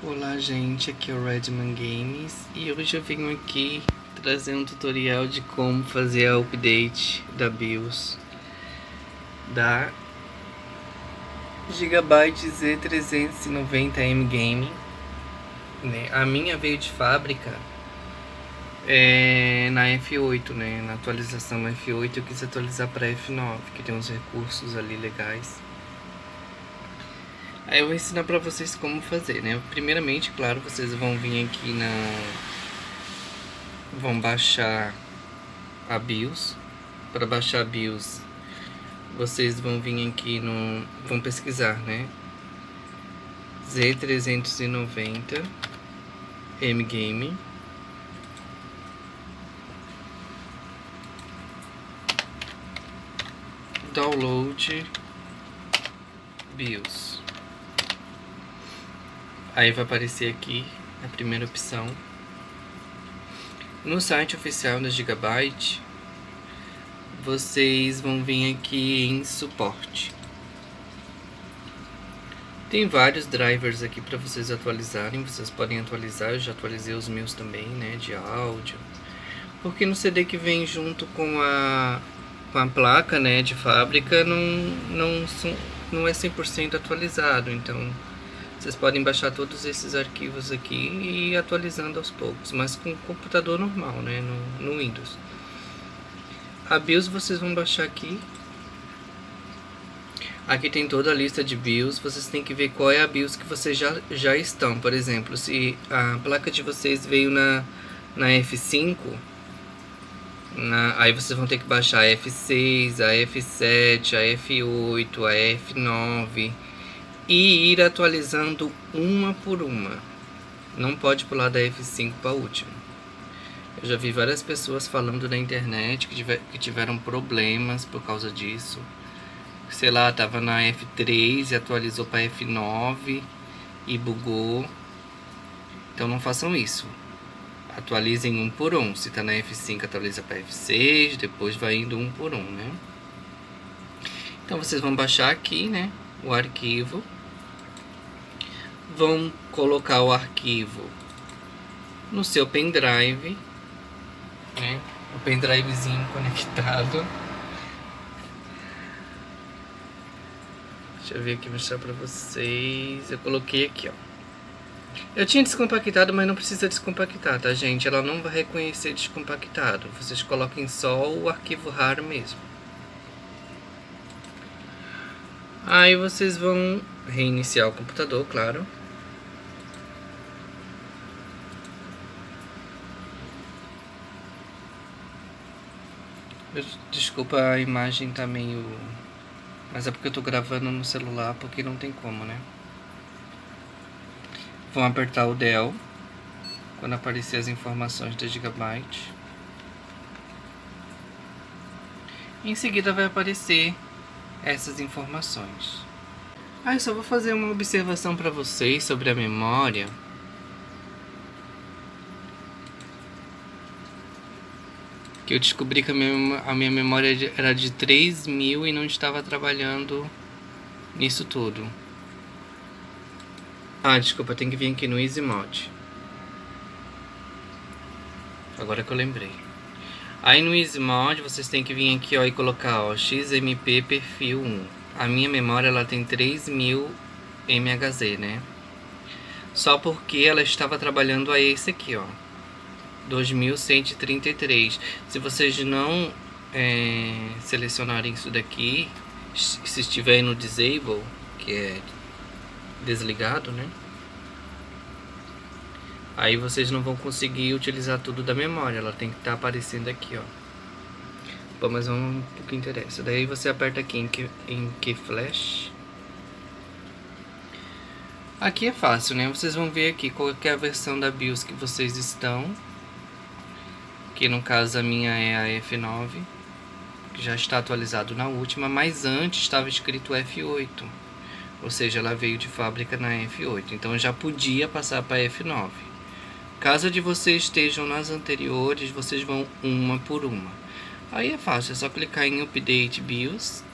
Olá gente, aqui é o Redman Games e hoje eu venho aqui trazer um tutorial de como fazer a update da BIOS da Gigabyte Z390M Gaming, né? A minha veio de fábrica na F8, né? Na atualização F8 eu quis atualizar para F9, que tem uns recursos ali legais. Aí eu vou ensinar pra vocês como fazer, né? Primeiramente, claro, vocês vão vir aqui vão baixar a BIOS. Para baixar a BIOS, vocês vão vir aqui vão pesquisar, né? Z390 M Gaming. Download BIOS. Aí vai aparecer aqui a primeira opção. No site oficial da Gigabyte, vocês vão vir aqui em suporte. Tem vários drivers aqui para vocês atualizarem. Vocês podem atualizar, eu já atualizei os meus também, né, de áudio. Porque no CD que vem junto com a placa, né, de fábrica, não é 100% atualizado. Então vocês podem baixar todos esses arquivos aqui e ir atualizando aos poucos, mas com o computador normal, né, no Windows. A BIOS vocês vão baixar aqui. Aqui tem toda a lista de BIOS. Vocês têm que ver qual é a BIOS que vocês já estão. Por exemplo, se a placa de vocês veio na F5, aí vocês vão ter que baixar a F6, a F7, a F8, a F9 e ir atualizando uma por uma. Não pode pular da F5 para a última. Eu já vi várias pessoas falando na internet que tiveram problemas por causa disso. Sei lá, tava na F3 e atualizou para F9 e bugou. Então não façam isso. Atualizem um por um. Se tá na F5, atualiza para F6, depois vai indo um por um, né? Então vocês vão baixar aqui, né, o arquivo. Vão colocar o arquivo no seu pendrive, né? O pendrivezinho conectado. Deixa eu ver aqui, mostrar pra vocês. Eu coloquei aqui, ó. Eu tinha descompactado, mas não precisa descompactar, tá, gente? Ela não vai reconhecer descompactado. Vocês coloquem só o arquivo RAR mesmo. Aí vocês vão reiniciar o computador, claro. Desculpa, a imagem tá meio... Mas é porque eu tô gravando no celular, porque não tem como, né? Vão apertar o Del quando aparecer as informações da Gigabyte. Em seguida vai aparecer essas informações. Eu só vou fazer uma observação para vocês sobre a memória. Que eu descobri que a minha memória era de 3.000 e não estava trabalhando nisso tudo. Desculpa, tem que vir aqui no Easy Mode. Agora que eu lembrei. Aí no Easy Mode vocês têm que vir aqui, ó, e colocar, ó, XMP perfil 1. A minha memória ela tem 3.000 MHz, né? Só porque ela estava trabalhando a esse aqui, ó, 2133. Se vocês não selecionarem isso daqui, se estiver no Disable, que é desligado, né? Aí vocês não vão conseguir utilizar tudo da memória. Ela tem que estar aparecendo aqui, ó. Bom, mas vamos pro que interessa. Daí você aperta aqui em Key Flash. Aqui é fácil, né? Vocês vão ver aqui qual é a versão da BIOS que vocês estão. Que no caso a minha é a F9, que já está atualizado na última, mas antes estava escrito F8, ou seja, ela veio de fábrica na F8, então eu já podia passar para F9. Caso de vocês estejam nas anteriores, vocês vão uma por uma. Aí é fácil, é só clicar em Update BIOS.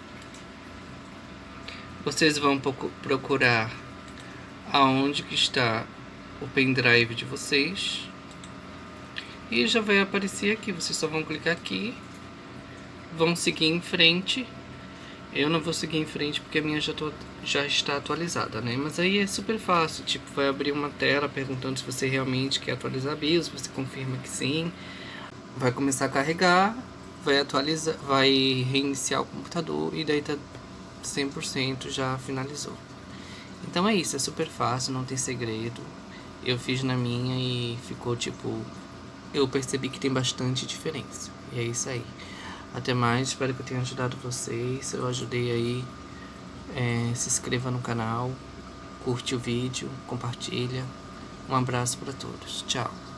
Vocês vão procurar aonde que está o pendrive de vocês. E já vai aparecer aqui, vocês só vão clicar aqui, vão seguir em frente. Eu não vou seguir em frente porque a minha já está atualizada, né? Mas aí é super fácil, tipo, vai abrir uma tela perguntando se você realmente quer atualizar a BIOS, você confirma que sim. Vai começar a carregar, vai atualizar, vai reiniciar o computador e daí tá 100% já finalizou. Então é isso, é super fácil, não tem segredo. Eu fiz na minha e ficou tipo... Eu percebi que tem bastante diferença. E é isso aí. Até mais, espero que eu tenha ajudado vocês. Se eu ajudei aí, se inscreva no canal, curte o vídeo, compartilha. Um abraço para todos. Tchau.